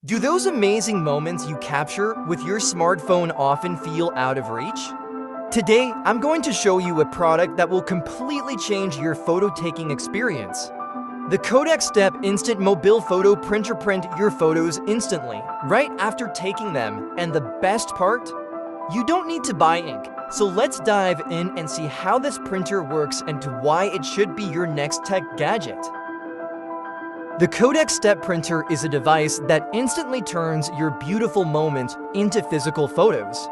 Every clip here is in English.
Do those amazing moments you capture with your smartphone often feel out of reach? Today, I'm going to show you a product that will completely change your photo-taking experience. The KODAK Step Instant Mobile Photo Printer print your photos instantly, right after taking them, and the best part? You don't need to buy ink, so let's dive in and see how this printer works and why it should be your next tech gadget. The KODAK Step Printer is a device that instantly turns your beautiful moments into physical photos.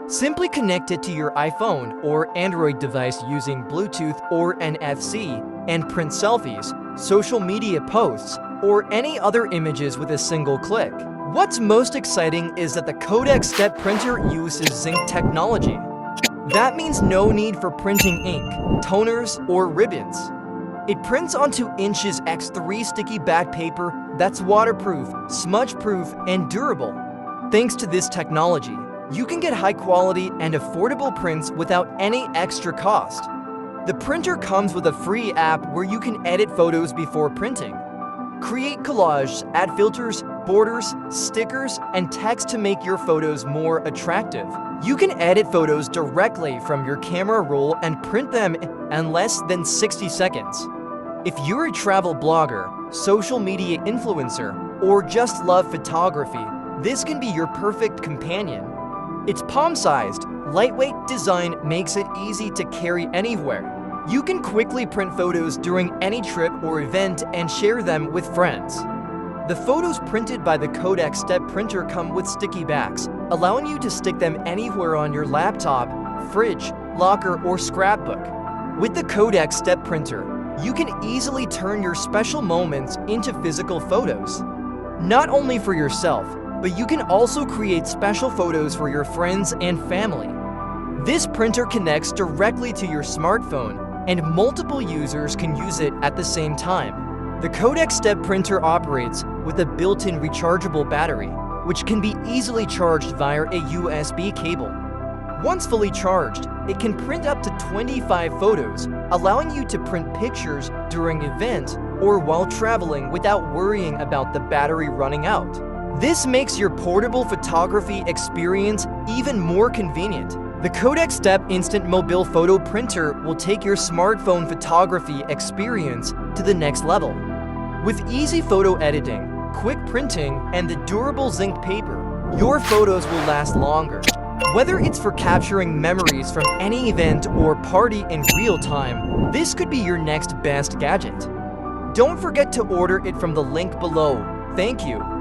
Simply connect it to your iPhone or Android device using Bluetooth or NFC and print selfies, social media posts, or any other images with a single click. What's most exciting is that the KODAK Step Printer uses ZINK technology. That means no need for printing ink, toners, or ribbons. It prints onto inches x3 sticky back paper that's waterproof, smudge-proof, and durable. Thanks to this technology, you can get high-quality and affordable prints without any extra cost. The printer comes with a free app where you can edit photos before printing. Create collages, add filters, borders, stickers, and text to make your photos more attractive. You can edit photos directly from your camera roll and print them in less than 60 seconds. If you're a travel blogger, social media influencer, or just love photography, this can be your perfect companion. Its palm-sized, lightweight design makes it easy to carry anywhere. You can quickly print photos during any trip or event and share them with friends. The photos printed by the KODAK Step Printer come with sticky backs, allowing you to stick them anywhere on your laptop, fridge, locker, or scrapbook. With the KODAK Step Printer, you can easily turn your special moments into physical photos. Not only for yourself, but you can also create special photos for your friends and family. This printer connects directly to your smartphone, and multiple users can use it at the same time. The KODAK Step Printer operates with a built-in rechargeable battery, which can be easily charged via a USB cable. Once fully charged, it can print up to 25 photos, allowing you to print pictures during events or while traveling without worrying about the battery running out. This makes your portable photography experience even more convenient. The KODAK Step Instant Mobile Photo Printer will take your smartphone photography experience to the next level. With easy photo editing, quick printing, and the durable ZINK paper, your photos will last longer. Whether it's for capturing memories from any event or party in real time, this could be your next best gadget. Don't forget to order it from the link below. Thank you.